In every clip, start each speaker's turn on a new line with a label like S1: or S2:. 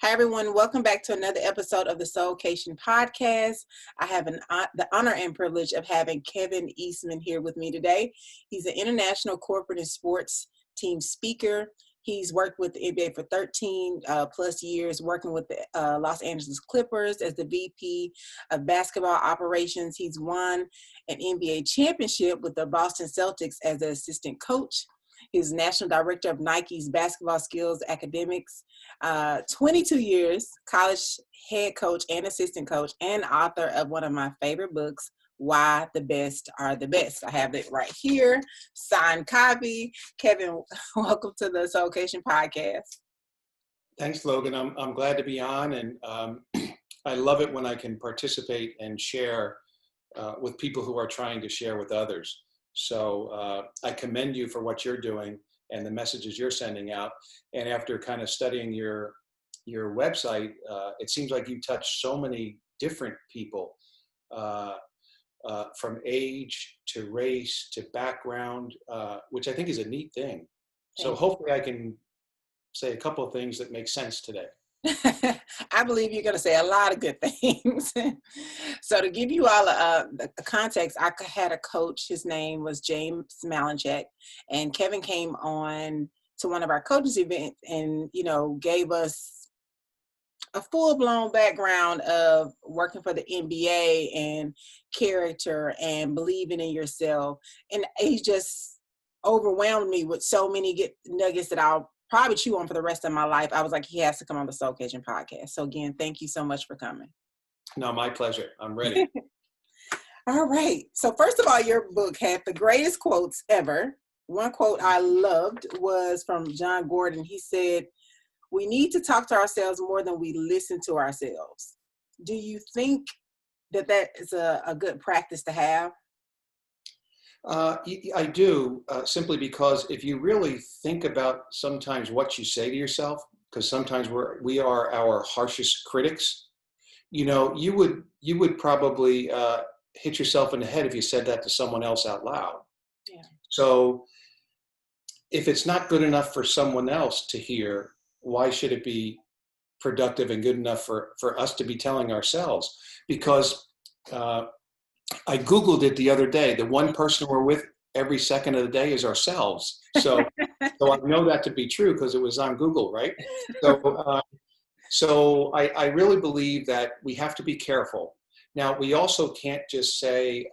S1: Hi, everyone. Welcome back to another episode of the Soulcation podcast. I have the honor and privilege of having Kevin Eastman here with me today. He's an international corporate and sports team speaker. He's worked with the NBA for 13 plus years, working with the Los Angeles Clippers as the VP of basketball operations. He's won an NBA championship with the Boston Celtics as the assistant coach. He's national director of Nike's basketball skills academics, 22 years, college head coach and assistant coach, and author of one of my favorite books, Why the Best Are the Best. I have it right here, signed copy. Kevin, welcome to the Soulcation podcast.
S2: Thanks, Logan. I'm glad to be on, and I love it when I can participate and share with people who are trying to share with others. So I commend you for what you're doing and the messages you're sending out. And after kind of studying your website, it seems like you touch so many different people, from age to race to background, which I think is a neat thing. So hopefully I can say a couple of things that make sense today.
S1: I believe you're going to say a lot of good things. So to give you all the context, I had a coach. His name was James Malinchak, and Kevin came on to one of our coaches events and, gave us a full-blown background of working for the NBA and character and believing in yourself. And he just overwhelmed me with so many good nuggets that I'll probably chew on for the rest of my life. I was like, he has to come on the Soulcation podcast. So again, thank you so much for coming.
S2: No, my pleasure. I'm ready.
S1: All right. So first of all, your book had the greatest quotes ever. One quote I loved was from John Gordon. He said, "We need to talk to ourselves more than we listen to ourselves." Do you think that is a good practice to have?
S2: I do, simply because if you really think about sometimes what you say to yourself, because sometimes we are our harshest critics, you would probably hit yourself in the head if you said that to someone else out loud.
S1: Yeah.
S2: So if it's not good enough for someone else to hear, why should it be productive and good enough for us to be telling ourselves? Because I Googled it the other day. The one person we're with every second of the day is ourselves. So I know that to be true because it was on Google, right? So I really believe that we have to be careful. Now, we also can't just say,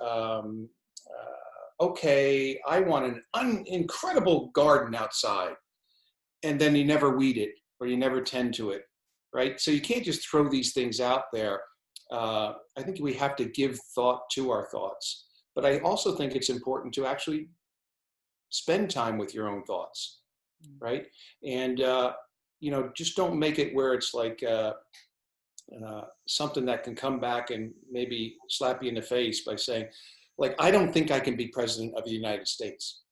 S2: okay, I want an incredible garden outside, and then you never weed it or you never tend to it, right? So you can't just throw these things out there. I think we have to give thought to our thoughts, but I also think it's important to actually spend time with your own thoughts, right? And, just don't make it where it's like something that can come back and maybe slap you in the face by saying, like, I don't think I can be president of the United States.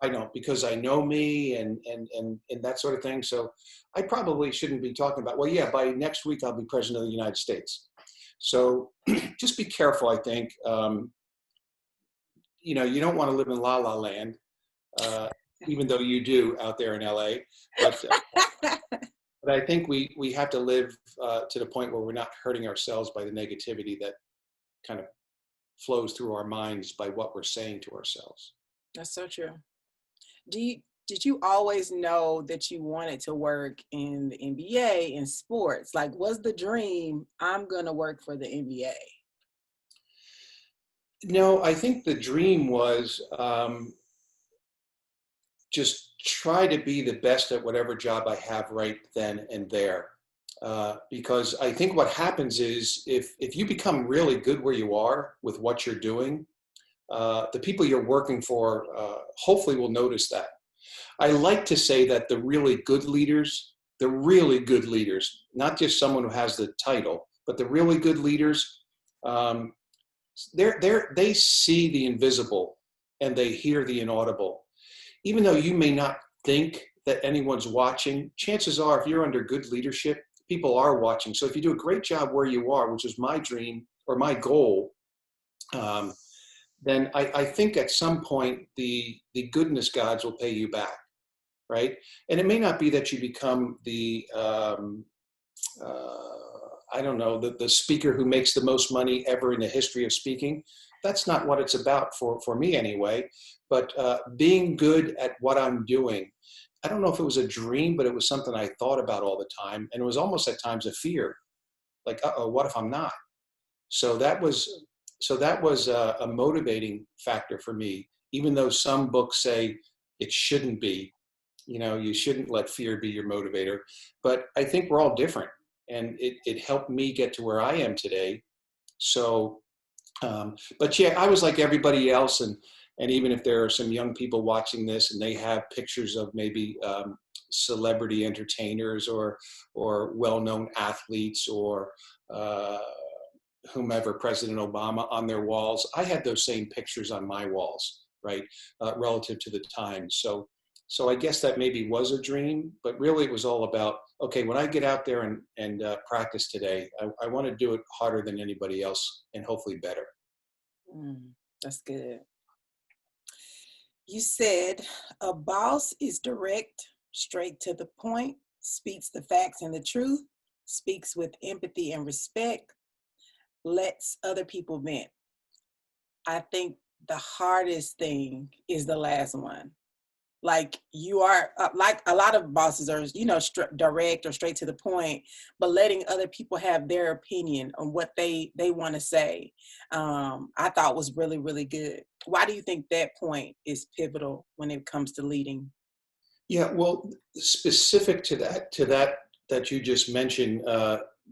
S2: I don't, because I know me and that sort of thing. So I probably shouldn't be talking about, well, yeah, by next week I'll be president of the United States. So just be careful, I think. You don't want to live in La La Land, even though you do out there in LA. But I think we have to live to the point where we're not hurting ourselves by the negativity that kind of flows through our minds by what we're saying to ourselves.
S1: That's so true. Did you always know that you wanted to work in the NBA in sports? Like, was the dream, I'm going to work for the NBA?
S2: No, I think the dream was just try to be the best at whatever job I have right then and there. Because I think what happens is if you become really good where you are with what you're doing, the people you're working for hopefully will notice that. I like to say that the really good leaders, not just someone who has the title, but the really good leaders, they see the invisible and they hear the inaudible. Even though you may not think that anyone's watching, chances are if you're under good leadership, people are watching. So if you do a great job where you are, which is my dream or my goal, then I think at some point the goodness gods will pay you back, right? And it may not be that you become the I don't know, the speaker who makes the most money ever in the history of speaking. That's not what it's about for me anyway. But being good at what I'm doing, I don't know if it was a dream, but it was something I thought about all the time. And it was almost at times a fear, like, uh-oh, what if I'm not? So that was a motivating factor for me, even though some books say it shouldn't be. You shouldn't let fear be your motivator. But I think we're all different. And it helped me get to where I am today. So, but yeah, I was like everybody else. And even if there are some young people watching this and they have pictures of maybe celebrity entertainers or well-known athletes or uh, whomever, President Obama, on their walls. I had those same pictures on my walls, right, relative to the times. So I guess that maybe was a dream, but really it was all about, okay, when I get out there and practice today, I want to do it harder than anybody else and hopefully better.
S1: That's good. You said a boss is direct, straight to the point, speaks the facts and the truth, speaks with empathy and respect, lets other people vent. I think the hardest thing is the last one. Like you are, like a lot of bosses are, direct or straight to the point, but letting other people have their opinion on what they want to say, I thought was really, really good. Why do you think that point is pivotal when it comes to leading?
S2: Yeah, well, specific to that you just mentioned,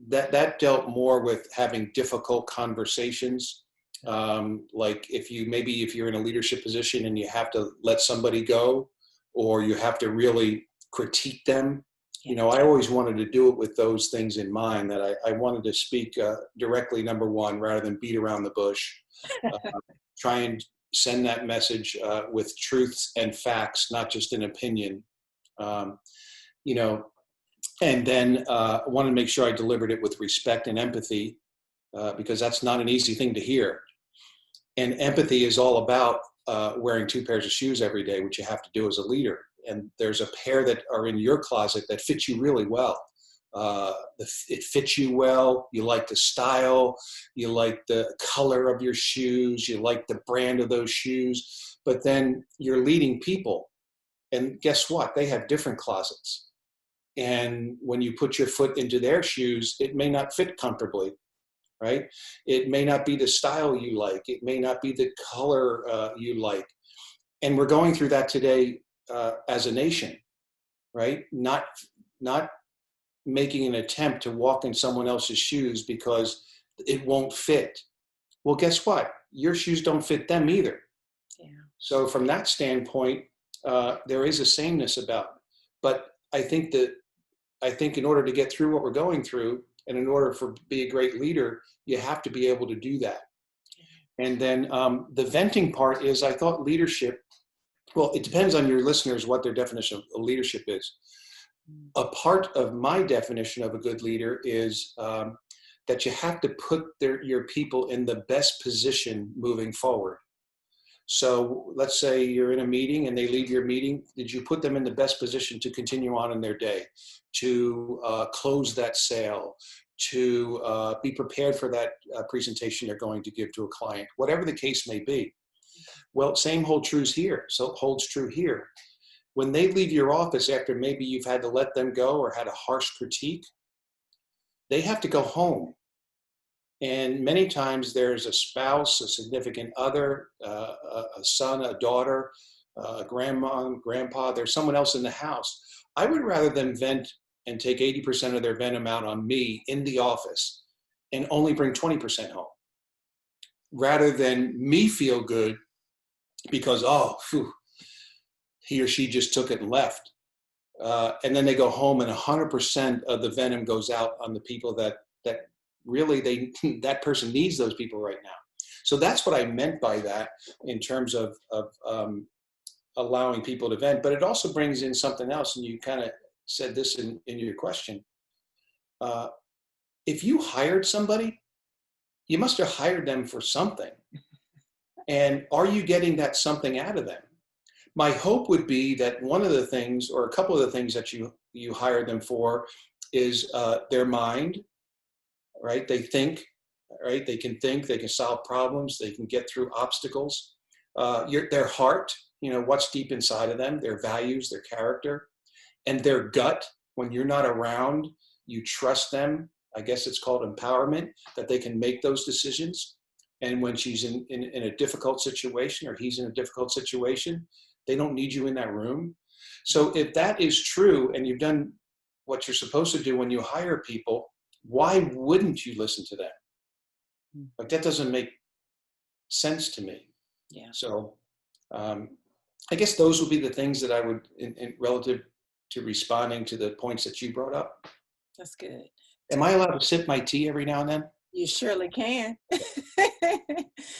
S2: that dealt more with having difficult conversations. Like if you're in a leadership position and you have to let somebody go, or you have to really critique them. I always wanted to do it with those things in mind, that I wanted to speak directly, number one, rather than beat around the bush. Try and send that message with truths and facts, not just an opinion. Um, you know, and then I wanted to make sure I delivered it with respect and empathy, because that's not an easy thing to hear. And empathy is all about wearing two pairs of shoes every day, which you have to do as a leader. And there's a pair that are in your closet that fit you really well. It fits you well. You like the style. You like the color of your shoes. You like the brand of those shoes. But then you're leading people. And guess what? They have different closets. And when you put your foot into their shoes, it may not fit comfortably. Right? It may not be the style you like. It may not be the color you like. And we're going through that today as a nation, right? Not making an attempt to walk in someone else's shoes because it won't fit. Well, guess what? Your shoes don't fit them either. Yeah. So from that standpoint, there is a sameness about it. But I think in order to get through what we're going through, and in order to be a great leader, you have to be able to do that. And then the venting part is, I thought leadership, well, it depends on your listeners what their definition of leadership is. A part of my definition of a good leader is that you have to put your people in the best position moving forward. So let's say you're in a meeting and they leave your meeting. Did you put them in the best position to continue on in their day, to close that sale, to be prepared for that presentation they're going to give to a client, whatever the case may be? Well, same holds true here. When they leave your office after maybe you've had to let them go or had a harsh critique, they have to go home. And many times there's a spouse, a significant other, a son, a daughter, a grandma, grandpa, there's someone else in the house. I would rather them vent and take 80% of their venom out on me in the office and only bring 20% home, rather than me feel good because, he or she just took it and left. And then they go home and 100% of the venom goes out on the people that really that person needs those people right now. So that's what I meant by that in terms of allowing people to vent. But it also brings in something else, and you kind of said this in your question. If you hired somebody, you must have hired them for something. And are you getting that something out of them? My hope would be that one of the things, or a couple of the things that you hire them for, is their mind, right? They think, right? They can think, they can solve problems, they can get through obstacles. Their heart, what's deep inside of them, their values, their character, and their gut. When you're not around, you trust them. I guess it's called empowerment, that they can make those decisions. And when she's in a difficult situation, or he's in a difficult situation, they don't need you in that room. So if that is true, and you've done what you're supposed to do when you hire people, why wouldn't you listen to them? Like, that doesn't make sense to me.
S1: Yeah.
S2: So I guess those would be the things that I would, in relative to responding to the points that you brought up.
S1: That's good.
S2: Am I allowed to sip my tea every now and then?
S1: You surely can.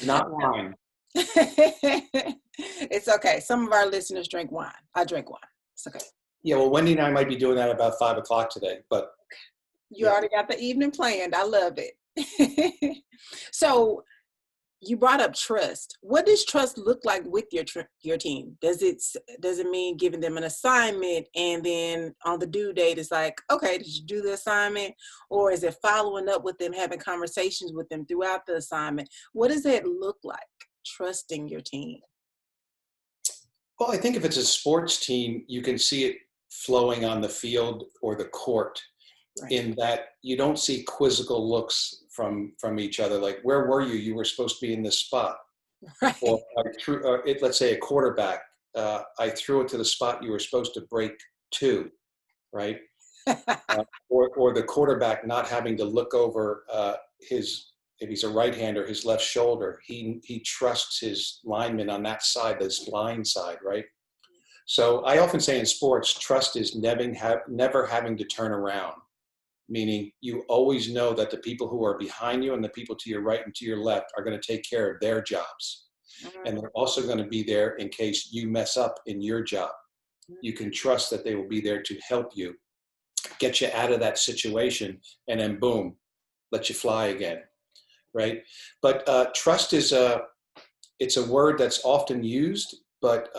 S2: Not wine.
S1: It's okay. Some of our listeners drink wine. I drink wine. It's okay.
S2: Yeah, well, Wendy and I might be doing that about 5 o'clock today, but.
S1: You already got the evening planned. I love it. So you brought up trust. What does trust look like with your team? Does it mean giving them an assignment and then on the due date it's like, okay, did you do the assignment? Or is it following up with them, having conversations with them throughout the assignment? What does that look like, trusting your team?
S2: Well, I think if it's a sports team, you can see it flowing on the field or the court. Right. In that you don't see quizzical looks from each other. Like, where were you? You were supposed to be in this spot. Right. Or let's say a quarterback, I threw it to the spot you were supposed to break to, right? Or the quarterback not having to look over if he's a right-hander, his left shoulder. He trusts his lineman on that side, this blind side, right? So I often say in sports, trust is never having to turn around. Meaning you always know that the people who are behind you and the people to your right and to your left are going to take care of their jobs. Mm-hmm. And they're also going to be there in case you mess up in your job. Mm-hmm. You can trust that they will be there to help you, get you out of that situation, and then boom, let you fly again, right? But trust is it's a word that's often used, but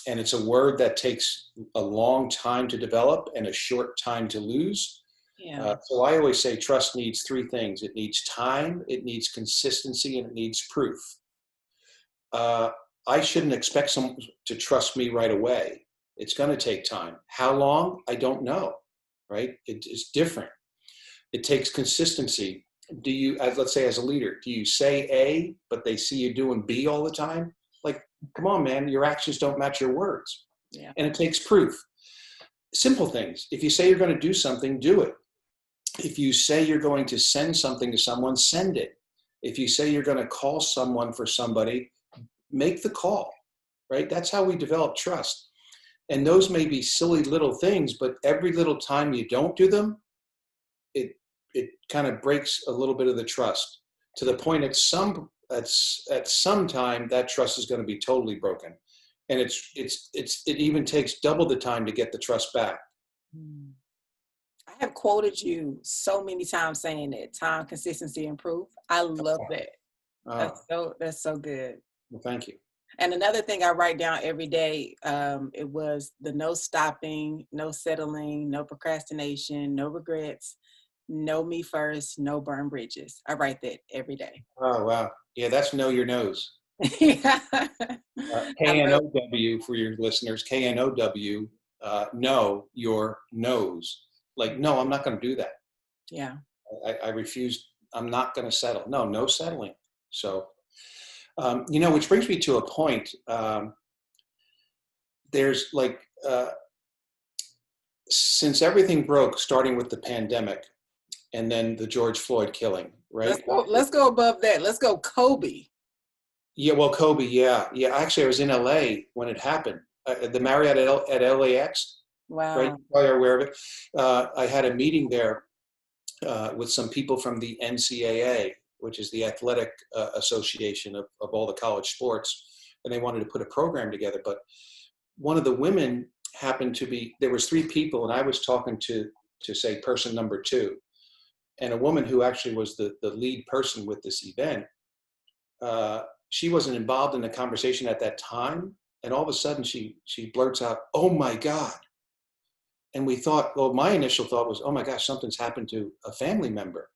S2: and it's a word that takes a long time to develop and a short time to lose. Yeah. So I always say trust needs 3 things. It needs time, it needs consistency, and it needs proof. I shouldn't expect someone to trust me right away. It's going to take time. How long? I don't know, right? It's different. It takes consistency. Do you, let's say as a leader, do you say A, but they see you doing B all the time? Like, come on, man, your actions don't match your words. Yeah. And it takes proof. Simple things. If you say you're going to do something, do it. If you say you're going to send something to someone, send it. If you say you're going to call someone for somebody, make the call, right? That's how we develop trust. And those may be silly little things, but every little time you don't do them, it kind of breaks a little bit of the trust to the point at some time that trust is going to be totally broken. And it even takes double the time to get the trust back.
S1: I have quoted you so many times saying that: time, consistency, and proof. I love that. That's so good.
S2: Well, thank you.
S1: And another thing I write down every day, it was the no stopping, no settling, no procrastination, no regrets, no me first, no burn bridges. I write that every day.
S2: Oh, wow. Yeah, that's know your nose.
S1: Yeah.
S2: K-N-O-W for your listeners, K-N-O-W, know your nose. Like, no, I'm not going to do that.
S1: Yeah.
S2: I refuse. I'm not going to settle. No settling. So, which brings me to a point. There's like, since everything broke, starting with the pandemic and then the George Floyd killing, right?
S1: Let's go above that. Let's go Kobe.
S2: Yeah, well, Kobe, yeah. Actually, I was in LA when it happened. The Marriott at LAX.
S1: Wow.
S2: Right, you probably are aware of it. I had a meeting there with some people from the NCAA, which is the athletic association of all the college sports, and they wanted to put a program together. But one of the women happened to be, there was 3 people, and I was talking to say person number 2, and a woman who actually was the lead person with this event. She wasn't involved in the conversation at that time, and all of a sudden she blurts out, "Oh my God." And we thought, well, my initial thought was, oh my gosh, something's happened to a family member.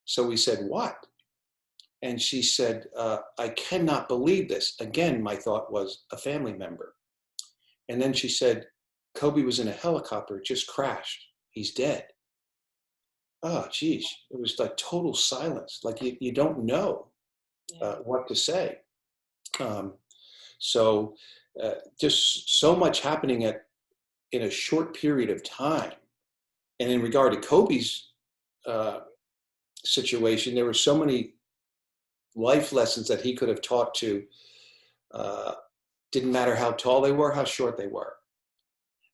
S2: So we said, what? And she said, I cannot believe this. Again, my thought was a family member. And then she said, Kobe was in a helicopter, it just crashed. He's dead. Oh, geez. It was like total silence. Like you don't know what to say. Um, so just so much happening in a short period of time. And in regard to Kobe's situation, there were so many life lessons that he could have taught to. Didn't matter how tall they were, how short they were,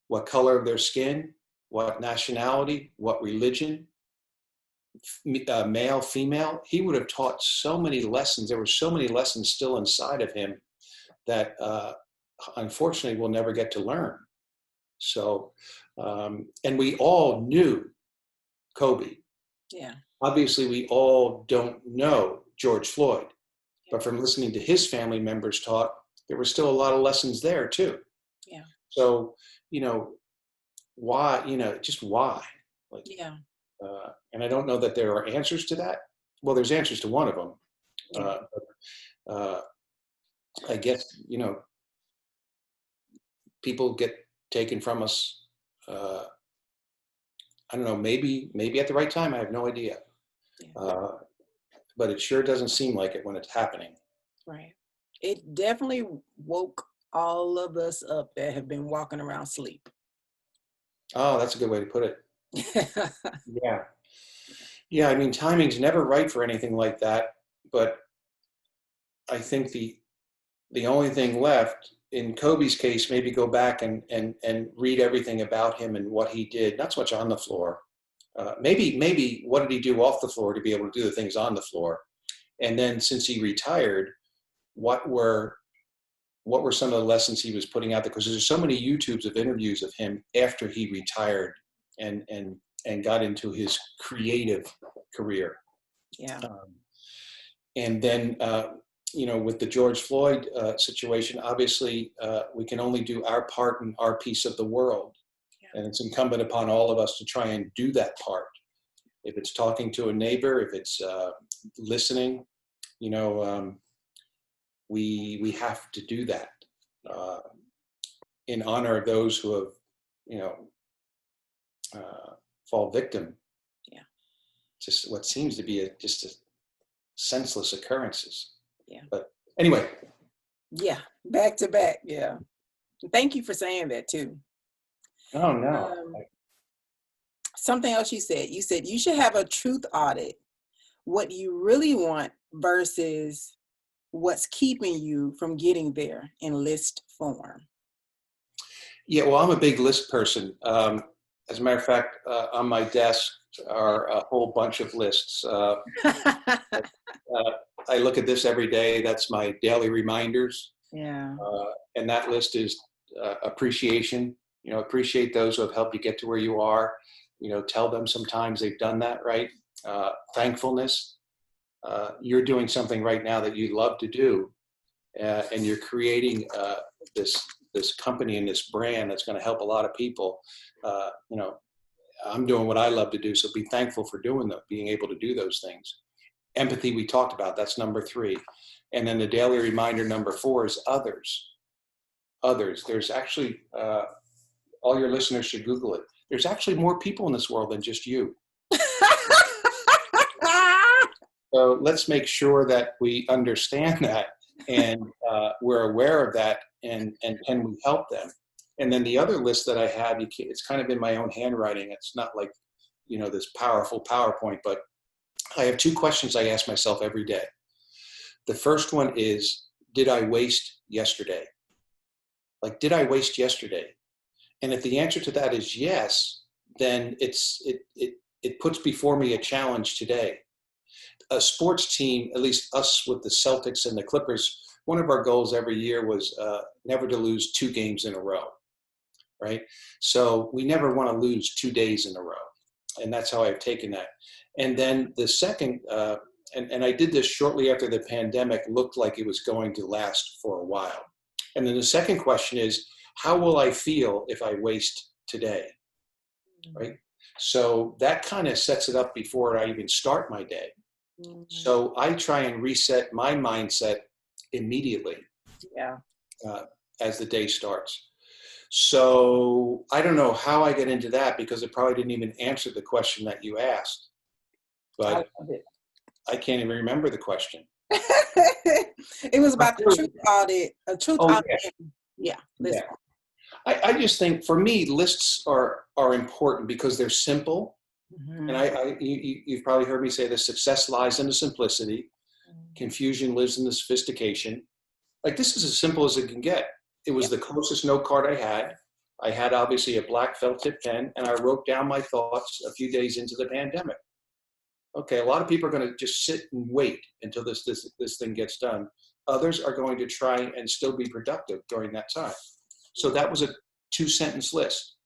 S2: what color of their skin, what nationality, what religion, male, female. He would have taught so many lessons. There were so many lessons still inside of him that unfortunately we'll never get to learn. So, and we all knew Kobe.
S1: Yeah.
S2: Obviously, we all don't know George Floyd, but from listening to his family members talk, there were still a lot of lessons there too.
S1: Yeah.
S2: So, why, just why? Like,
S1: yeah.
S2: And I don't know that there are answers to that. Well, there's answers to one of them. I guess, people get taken from us. I don't know, maybe at the right time, I have no idea. Yeah. But it sure doesn't seem like it when it's happening.
S1: Right. It definitely woke all of us up that have been walking around sleep.
S2: Oh, that's a good way to put it. Yeah. Yeah, I mean, timing's never right for anything like that, but I think the only thing left, in Kobe's case, maybe go back and read everything about him and what he did, not so much on the floor. Maybe what did he do off the floor to be able to do the things on the floor? And then since he retired, what were some of the lessons he was putting out there? Because there's so many YouTubes of interviews of him after he retired and got into his creative career.
S1: Yeah.
S2: And then, with the George Floyd situation, obviously we can only do our part in our piece of the world. Yeah. And it's incumbent upon all of us to try and do that part. If it's talking to a neighbor, if it's listening, we have to do that in honor of those who have, fall victim.
S1: Yeah.
S2: Just what seems to be just a senseless occurrences.
S1: Yeah.
S2: But anyway.
S1: Yeah. Back to back. Yeah. Thank you for saying that too.
S2: Oh no.
S1: Something else you said you should have a truth audit. What you really want versus what's keeping you from getting there in list form.
S2: Yeah, well, I'm a big list person. As a matter of fact, on my desk are a whole bunch of lists. I look at this every day. That's my daily reminders.
S1: Yeah.
S2: And that list is appreciation. Appreciate those who have helped you get to where you are. Tell them sometimes they've done that, right? Thankfulness. You're doing something right now that you love to do, and you're creating this company and this brand that's going to help a lot of people. I'm doing what I love to do, so be thankful for doing that, being able to do those things. Empathy, we talked about, that's number 3. And then the daily reminder, number 4, is others. Others. There's actually, all your listeners should Google it. There's actually more people in this world than just you. So let's make sure that we understand that and we're aware of that and can we help them? And then the other list that I have, it's kind of in my own handwriting. It's not like, this powerful PowerPoint, but I have 2 questions I ask myself every day. The first one is, did I waste yesterday? Like, did I waste yesterday? And if the answer to that is yes, then it puts before me a challenge today. A sports team, at least us with the Celtics and the Clippers, one of our goals every year was never to lose 2 games in a row, right? So we never want to lose 2 days in a row. And that's how I've taken that. And then the second, and I did this shortly after the pandemic looked like it was going to last for a while. And then the second question is, how will I feel if I waste today? right? So that kind of sets it up before I even start my day. So I try and reset my mindset immediately
S1: Yeah.
S2: as the day starts. So I don't know how I get into that because it probably didn't even answer the question that you asked,
S1: I
S2: but
S1: love it.
S2: I can't even remember the question.
S1: It was about the truth audit, a truth
S2: Oh,
S1: audit.
S2: yeah.
S1: Yeah.
S2: Yeah. I just think for me, lists are important because they're simple.
S1: Mm-hmm.
S2: And you've probably heard me say this: success lies in the simplicity. Confusion lives in the sophistication. Like, this is as simple as it can get. It was the closest note card I had. I had obviously a black felt tip pen, and I wrote down my thoughts a few days into the pandemic. Okay, a lot of people are going to just sit and wait until this thing gets done. Others are going to try and still be productive during that time. So that was a 2-sentence list.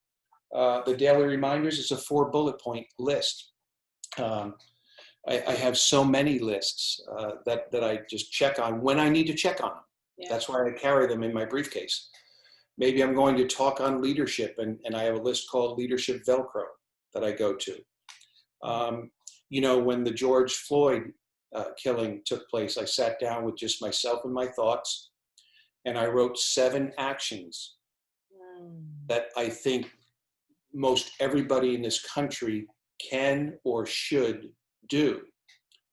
S2: The daily reminders is a 4 bullet point list. I have so many lists that I just check on when I need to check on them. Yeah. That's why I carry them in my briefcase. Maybe I'm going to talk on leadership, and I have a list called Leadership Velcro that I go to. When the George Floyd killing took place, I sat down with just myself and my thoughts, and I wrote 7 actions that I think most everybody in this country can or should do.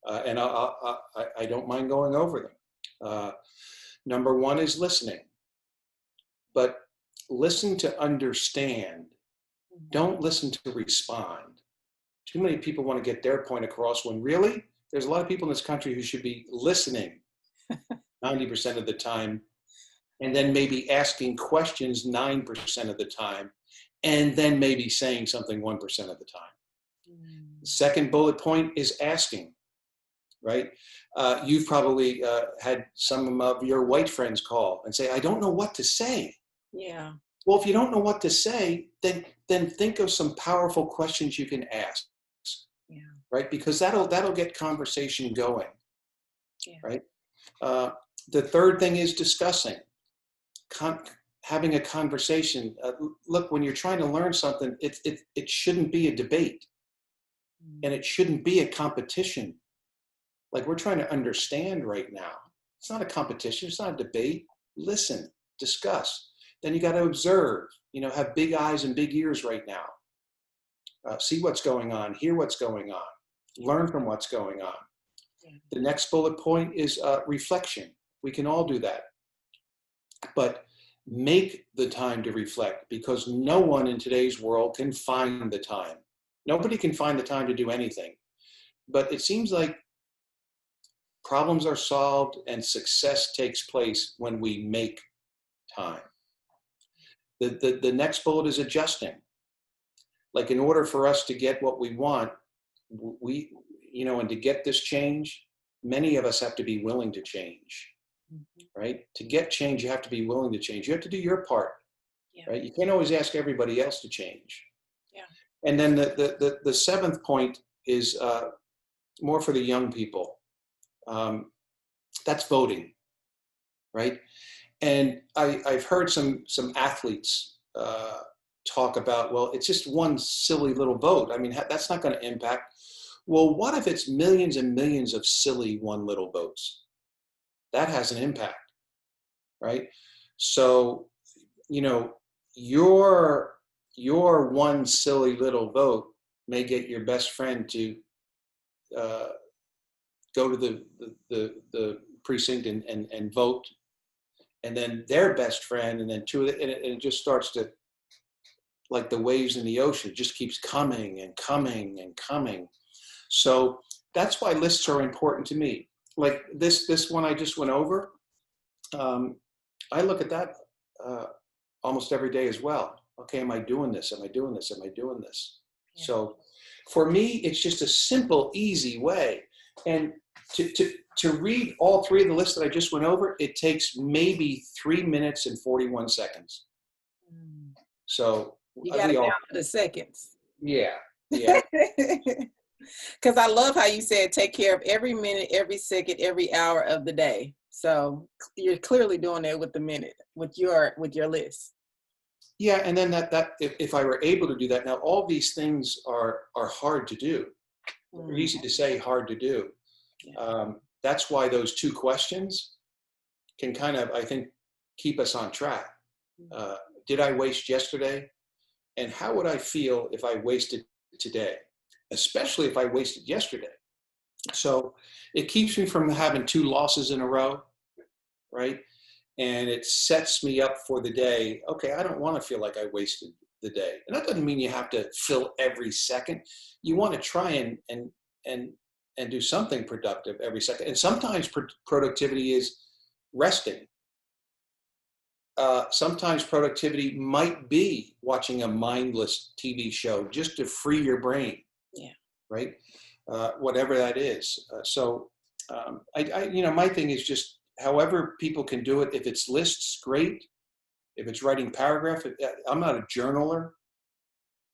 S2: And I don't mind going over them. Number 1 is listening. But listen to understand. Don't listen to respond. Too many people want to get their point across when really there's a lot of people in this country who should be listening 90% of the time, and then maybe asking questions 9% of the time, and then maybe saying something 1% of the time. The second bullet point is asking, right? You've probably had some of your white friends call and say, I don't know what to say.
S1: Yeah.
S2: Well, if you don't know what to say, then think of some powerful questions you can ask. Yeah. Right? Because that'll get conversation going. Yeah. Right? The third thing is discussing. Having a conversation. Look, when you're trying to learn something, it shouldn't be a debate. And it shouldn't be a competition. Like, we're trying to understand right now. It's not a competition. It's not a debate. Listen, discuss. Then you got to observe, have big eyes and big ears right now. See what's going on, hear what's going on, learn from what's going on. The next bullet point is reflection. We can all do that. But make the time to reflect, because no one in today's world can find the time. Nobody can find the time to do anything. But it seems like problems are solved and success takes place when we make time. The next bullet is adjusting. Like, in order for us to get what we want, and to get this change, many of us have to be willing to change, right? To get change, you have to be willing to change. You have to do your part, right? You can't always ask everybody else to change. Yeah. And then the 7th point is more for the young people. That's voting, right? And I've heard some athletes talk about, well, it's just one silly little vote. I mean, that's not going to impact. Well, what if it's millions and millions of silly one little votes? That has an impact, right? So, your one silly little vote may get your best friend to go to the precinct and vote, and then their best friend, and then two, and it just starts to, like the waves in the ocean, it just keeps coming and coming and coming. So that's why lists are important to me. Like this one I just went over, I look at that almost every day as well. Okay, am I doing this? Am I doing this? Am I doing this? Yeah. So for me, it's just a simple, easy way. And to read all 3 of the lists that I just went over, it takes maybe 3 minutes and 41 seconds. So
S1: you got it down to the seconds.
S2: Yeah. Yeah.
S1: Because I love how you said take care of every minute, every second, every hour of the day. So you're clearly doing that with the minute, with your list.
S2: Yeah, and then if I were able to do that, now all these things are hard to do. They're easy to say, hard to do. That's why those two questions can kind of, I think, keep us on track. Did I waste yesterday? And how would I feel if I wasted today? Especially if I wasted yesterday. So it keeps me from having two losses in a row, right? And it sets me up for the day. Okay, I don't want to feel like I wasted the day. And that doesn't mean you have to fill every second. You want to try and do something productive every second. And sometimes productivity is resting. Sometimes productivity might be watching a mindless TV show just to free your brain.
S1: Yeah.
S2: Right. Whatever that is. My thing is just however people can do it. If it's lists, great. If it's writing paragraph, I'm not a journaler.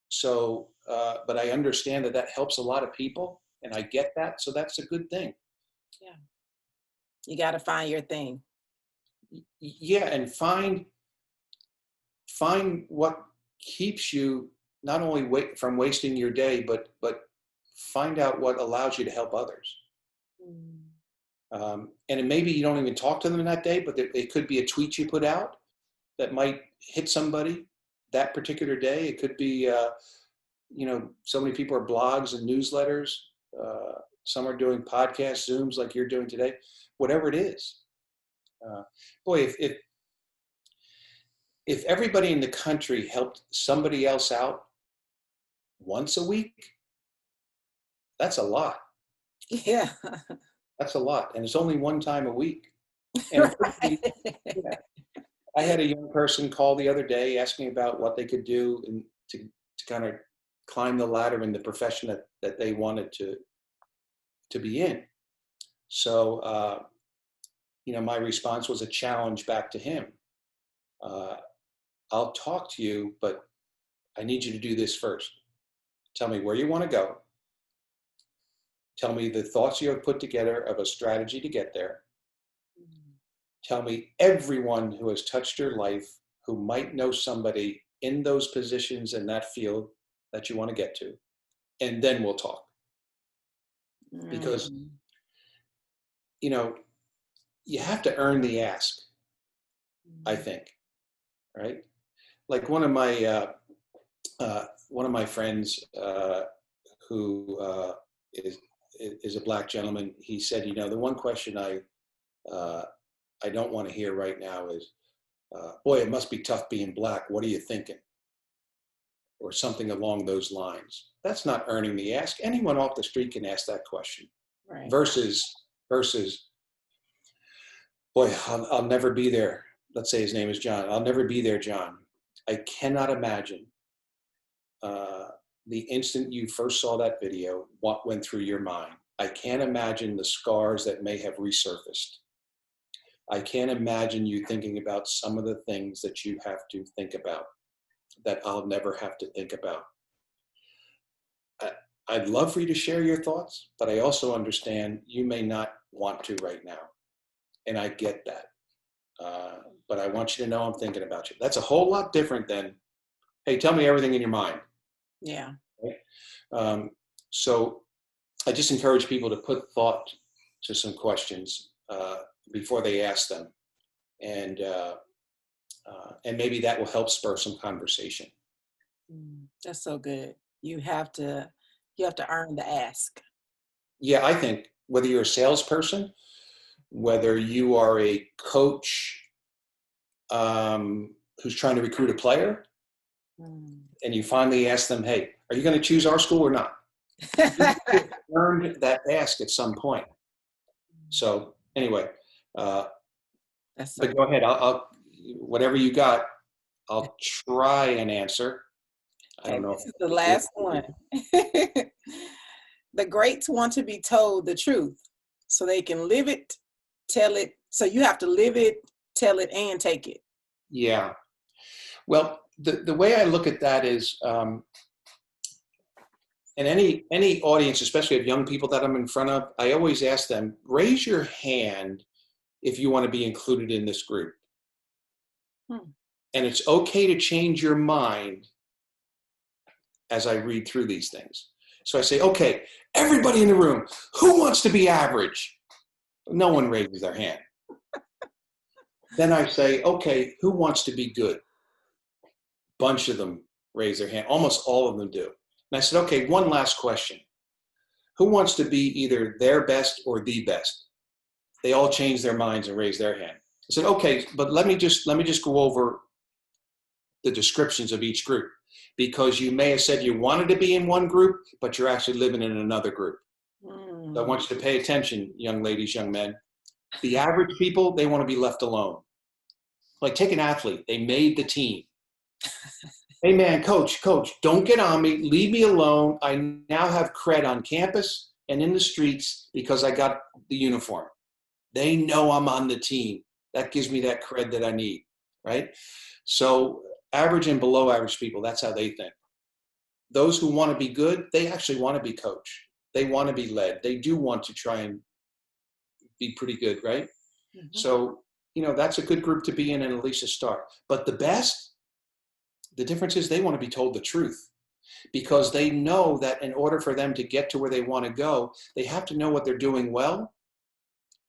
S2: So, but I understand that helps a lot of people, and I get that. So that's a good thing.
S1: Yeah. You got to find your thing.
S2: Yeah, and find what keeps you not only from wasting your day, but find out what allows you to help others. And maybe you don't even talk to them that day, but it could be a tweet you put out that might hit somebody that particular day. It could be, so many people are blogs and newsletters. Some are doing podcasts, Zooms like you're doing today, whatever it is. Boy, if everybody in the country helped somebody else out once a week, that's a lot.
S1: Yeah.
S2: That's a lot. And it's only one time a week. And
S1: Right.
S2: I had a young person call the other day asking about what they could do to kind of climb the ladder in the profession that they wanted to be in. So, my response was a challenge back to him. I'll talk to you, but I need you to do this first. Tell me where you want to go. Tell me the thoughts you have put together of a strategy to get there. Tell me everyone who has touched your life who might know somebody in those positions in that field that you want to get to. And then we'll talk. Because, you have to earn the ask, I think, right? Like one of my friends who is a black gentleman, he said, the one question I don't want to hear right now is, boy, it must be tough being black. What are you thinking? Or something along those lines. That's not earning the ask. Anyone off the street can ask that question.
S1: Right.
S2: Versus, boy, I'll never be there. Let's say his name is John. I'll never be there, John. I cannot imagine the instant you first saw that video, what went through your mind. I can't imagine the scars that may have resurfaced. I can't imagine you thinking about some of the things that you have to think about that I'll never have to think about. I'd love for you to share your thoughts, but I also understand you may not want to right now. And I get that. But I want you to know I'm thinking about you. That's a whole lot different than, hey, tell me everything in your mind.
S1: Yeah.
S2: Right? So I just encourage people to put thought to some questions before they ask them. And maybe that will help spur some conversation.
S1: That's so good. You have to earn the ask.
S2: Yeah, I think whether you're a salesperson, whether you are a coach who's trying to recruit a player, and you finally ask them, hey, are you going to choose our school or not? You earned that ask at some point. So anyway, but go ahead. I'll whatever you got, I'll try and answer. I don't know.
S1: This is the last one. The greats want to be told the truth so they can live it, tell it. So you have to live it, tell it, and take it.
S2: Yeah. Well, the way I look at that is, and any audience, especially of young people that I'm in front of, I always ask them, raise your hand if you want to be included in this group. And it's okay to change your mind as I read through these things. So I say, okay, everybody in the room, who wants to be average? No one raises their hand. Then I say, okay, who wants to be good? Bunch of them raise their hand. Almost all of them do. And I said, okay, one last question. Who wants to be either their best or the best? They all changed their minds and raised their hand. I said, okay, but let me just go over the descriptions of each group, because you may have said you wanted to be in one group, but you're actually living in another group. So I want you to pay attention, young ladies, young men. The average people, they want to be left alone. Like, take an athlete. They made the team. Hey, man, coach, don't get on me. Leave me alone. I now have cred on campus and in the streets because I got the uniform. They know I'm on the team. That gives me that cred that I need, right? So average and below average people, that's how they think. Those who want to be good, they actually want to be coached. They want to be led. They do want to try and be pretty good, right? Mm-hmm. So, that's a good group to be in and at least a start. But the best, the difference is they want to be told the truth, because they know that in order for them to get to where they want to go, they have to know what they're doing well.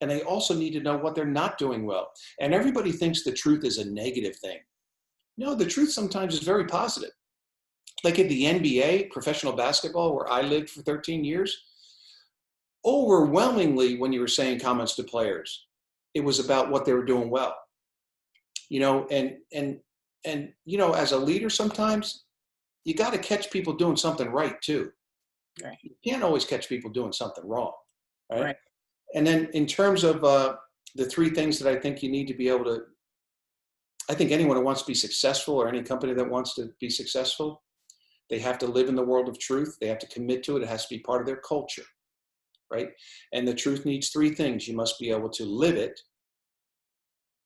S2: And they also need to know what they're not doing well. And everybody thinks the truth is a negative thing. No, the truth sometimes is very positive. Like at the NBA, professional basketball, where I lived for 13 years, overwhelmingly when you were saying comments to players, it was about what they were doing well. And as a leader, sometimes you got to catch people doing something right too.
S1: Right.
S2: You can't always catch people doing something wrong.
S1: Right.
S2: And then in terms of the three things that I think you need to be able to, I think anyone who wants to be successful, or any company that wants to be successful, they have to live in the world of truth. They have to commit to it. It has to be part of their culture, right? And the truth needs three things. You must be able to live it,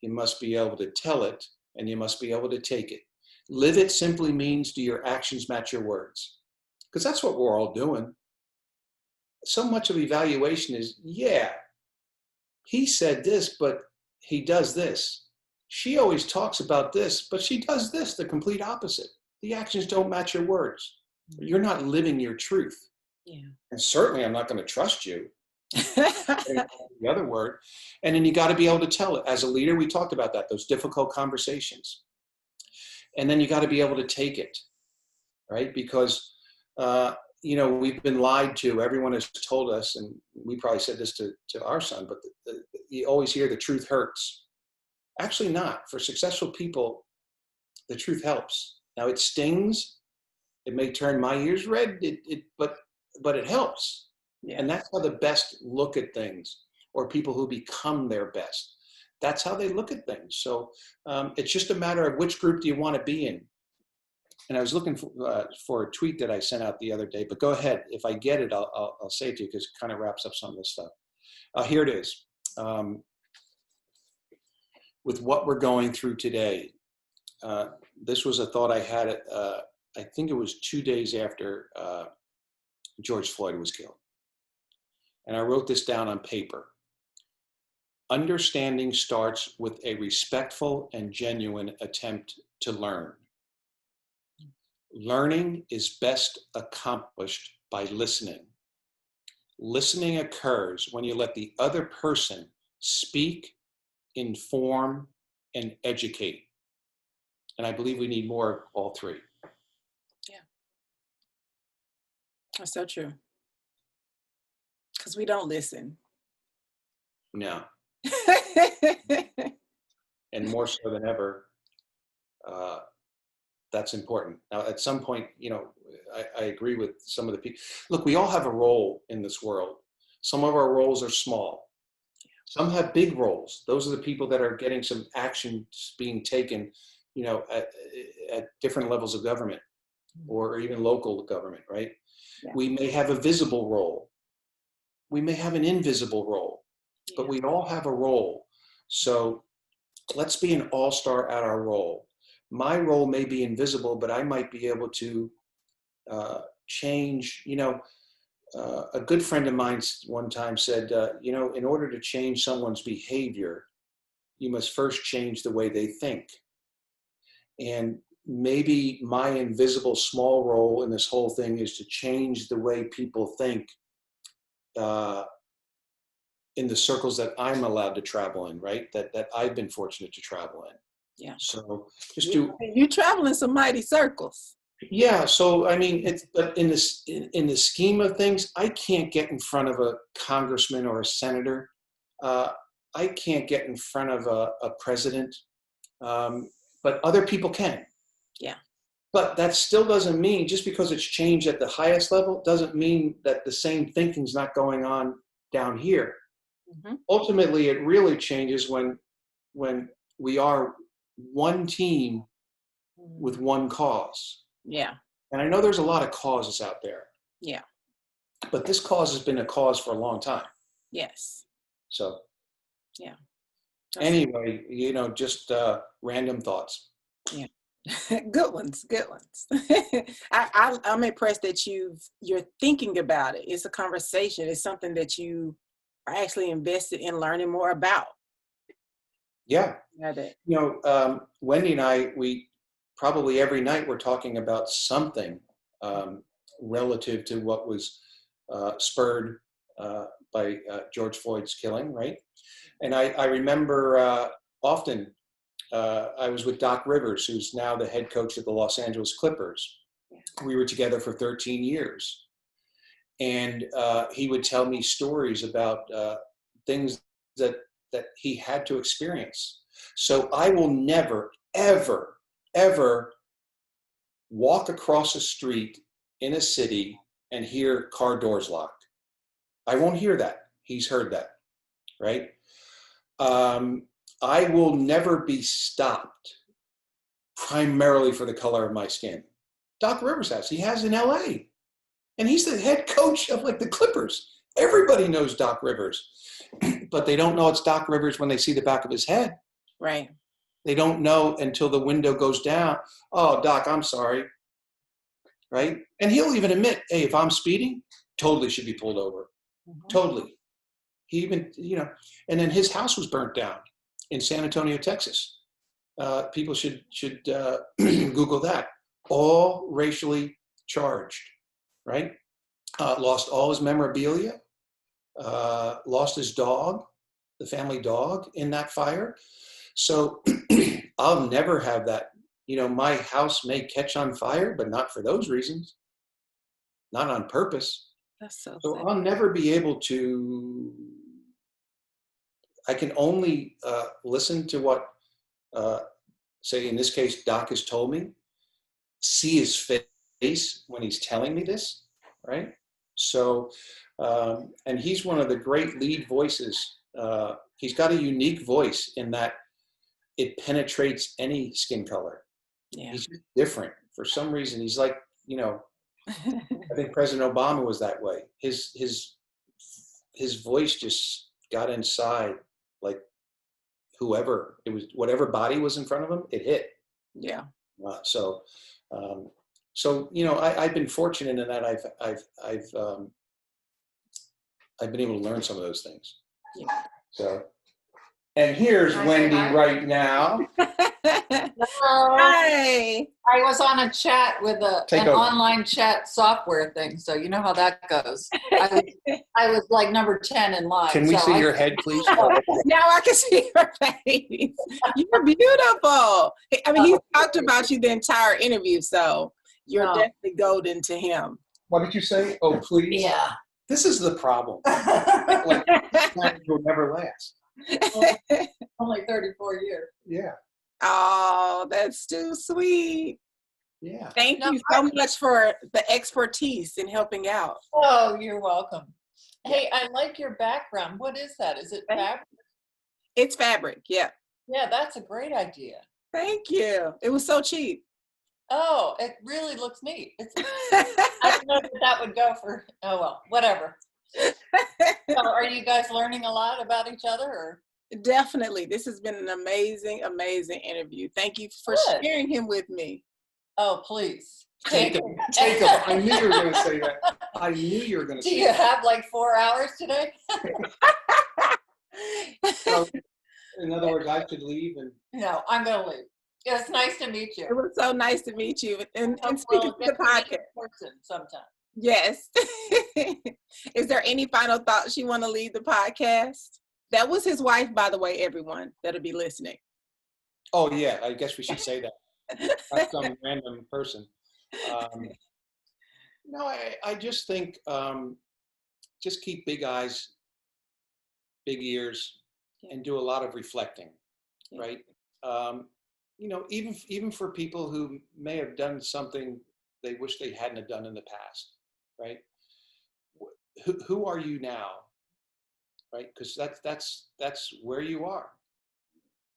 S2: you must be able to tell it, and you must be able to take it. Live it simply means, do your actions match your words? Because that's what we're all doing. So much of evaluation is, yeah, he said this, but he does this. She always talks about this, but she does this, the complete opposite. The actions don't match your words. You're not living your truth.
S1: Yeah.
S2: And certainly I'm not going to trust you. The other word. And then you got to be able to tell it. As a leader, we talked about that, those difficult conversations. And then you got to be able to take it, right? Because, we've been lied to. Everyone has told us, and we probably said this to our son, but you always hear the truth hurts. Actually not. For successful people, the truth helps. Now it stings. It may turn my ears red, but it helps. Yeah. And that's how the best look at things, or people who become their best. That's how they look at things. So it's just a matter of which group do you want to be in. And I was looking for a tweet that I sent out the other day, but go ahead. If I get it, I'll say it to you, because it kind of wraps up some of this stuff. Here it is. With what we're going through today, this was a thought I had, I think it was 2 days after George Floyd was killed. And I wrote this down on paper. Understanding starts with a respectful and genuine attempt to learn. Learning is best accomplished by listening. Listening occurs when you let the other person speak, inform, and educate. And I believe we need more of all three.
S1: Yeah. That's so true. Because we don't listen.
S2: No. And more so than ever, that's important. Now, at some point, I agree with some of the people. Look, we all have a role in this world. Some of our roles are small. Some have big roles. Those are the people that are getting some actions being taken, at different levels of government, or even local government, right? Yeah. We may have a visible role. We may have an invisible role, but we all have a role. So let's be an all-star at our role. My role may be invisible, but I might be able to change. A good friend of mine one time said, in order to change someone's behavior, you must first change the way they think. And maybe my invisible small role in this whole thing is to change the way people think in the circles that I'm allowed to travel in, right? That I've been fortunate to travel in.
S1: Yeah.
S2: So just
S1: you travel in some mighty circles.
S2: Yeah. So I mean, but in the scheme of things, I can't get in front of a congressman or a senator. I can't get in front of a president, but other people can.
S1: Yeah.
S2: But that still doesn't mean, just because it's changed at the highest level, doesn't mean that the same thinking's not going on down here.
S1: Mm-hmm.
S2: Ultimately, it really changes when we are one team with one cause.
S1: Yeah.
S2: And I know there's a lot of causes out there.
S1: Yeah.
S2: But this cause has been a cause for a long time.
S1: Yes.
S2: So,
S1: yeah.
S2: Anyway, just random thoughts.
S1: Yeah. Good ones. I'm impressed that you're thinking about it. It's a conversation. It's something that you are actually invested in learning more about.
S2: Yeah.
S1: Yeah.
S2: Wendy and I, we probably every night we're talking about something relative to what was spurred by George Floyd's killing, right? And I remember often I was with Doc Rivers, who's now the head coach of the Los Angeles Clippers. Yeah. We were together for 13 years. And he would tell me stories about things that he had to experience. So I will never, ever, ever walk across a street in a city and hear car doors locked. I won't hear that. He's heard that, right? I will never be stopped primarily for the color of my skin. Doc Rivers has. He has in LA. And he's the head coach of the Clippers. Everybody knows Doc Rivers. But they don't know it's Doc Rivers when they see the back of his head.
S1: Right.
S2: They don't know until the window goes down. Oh, Doc, I'm sorry. Right? And he'll even admit, hey, if I'm speeding, totally should be pulled over. Mm-hmm. Totally. He even, and then his house was burnt down in San Antonio, Texas. People should Google that. All racially charged, right? Lost all his memorabilia, lost his dog, the family dog, in that fire. So I'll never have that. My house may catch on fire, but not for those reasons, not on purpose.
S1: That's so
S2: sad. I'll never be able to. I can only listen to what, say in this case, Doc has told me, see his face when he's telling me this, right? So, and he's one of the great lead voices. He's got a unique voice in that it penetrates any skin color. Yeah. He's different. For some reason, he's like, I think President Obama was that way. His voice just got inside, like whoever it was, whatever body was in front of him, it hit.
S1: Yeah.
S2: So I've been fortunate in that I've been able to learn some of those things. Yeah. So, and here's Wendy right now.
S3: Hello.
S1: Hi.
S3: I was on a chat with an online chat software thing, so you know how that goes. I was like number 10 in line.
S2: Can we see your head, please?
S1: Now I can see your face. You're beautiful. I mean, he talked about you the entire interview, so you're definitely golden to him.
S2: What did you say? Oh, please?
S3: Yeah.
S2: This is the problem. Will never last.
S3: Only 34 years.
S2: Yeah.
S1: Oh, that's too sweet.
S2: Yeah.
S1: Thank you so much for the expertise in helping out.
S3: Oh, you're welcome. Hey, I like your background. What is that? Is it fabric?
S1: It's fabric, yeah.
S3: Yeah, that's a great idea.
S1: Thank you. It was so cheap.
S3: Oh, it really looks neat. I don't know if that would go for, oh well, whatever. So are you guys learning a lot about each other? Or?
S1: Definitely. This has been an amazing, amazing interview. Thank you for sharing him with me.
S3: Oh, please.
S2: Take him. I knew you were going to say that. I knew you were going to say that.
S3: Do you have like 4 hours today?
S2: So, in other words, I could leave and...
S3: No, I'm going to leave. It was nice to meet
S1: It
S3: you.
S1: was so nice to meet you. And
S3: Hope
S1: speaking
S3: we'll
S1: to the
S3: get to meet
S1: podcast.
S3: in person sometime.
S1: Yes. Is there any final thoughts you want to leave the podcast? That was his wife, by the way, everyone that'll be listening.
S2: Oh yeah, I guess we should say that. Not some random person. No, I just think just keep big eyes, big ears, and do a lot of reflecting, right? Even for people who may have done something they wish they hadn't have done in the past, right? Who are you now, right? Because that's where you are.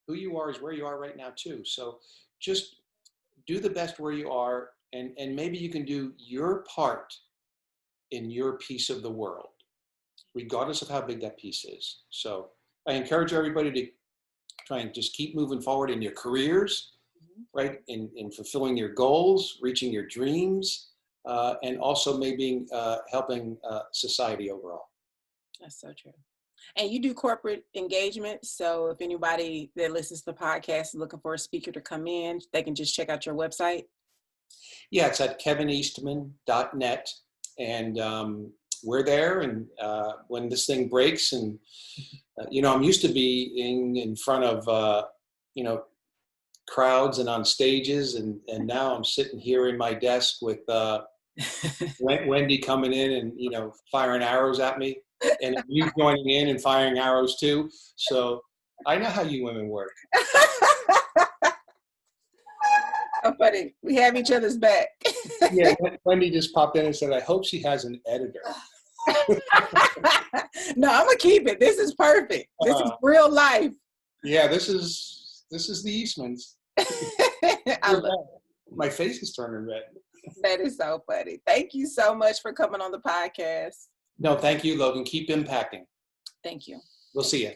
S2: Who you are is where you are right now too. So just do the best where you are, and maybe you can do your part in your piece of the world, regardless of how big that piece is. So I encourage everybody to try and just keep moving forward in your careers, right? In fulfilling your goals, reaching your dreams, and also maybe helping society overall.
S1: That's so true. And you do corporate engagement. So if anybody that listens to the podcast is looking for a speaker to come in, they can just check out your website.
S2: Yeah, it's at kevineastman.net. And we're there. And when this thing breaks, and, I'm used to being in front of, crowds and on stages. And now I'm sitting here in my desk with Wendy coming in and, firing arrows at me. And you joining in and firing arrows too. So I know how you women work.
S1: Oh, funny. We have each other's back.
S2: Yeah, Wendy just popped in and said, I hope she has an editor.
S1: No, I'm going to keep it. This is perfect. This is real life.
S2: Yeah, this is the Eastmans. My face is turning red.
S1: That is so funny. Thank you so much for coming on the podcast.
S2: No, thank you, Logan. Keep impacting.
S1: Thank you.
S2: We'll see you.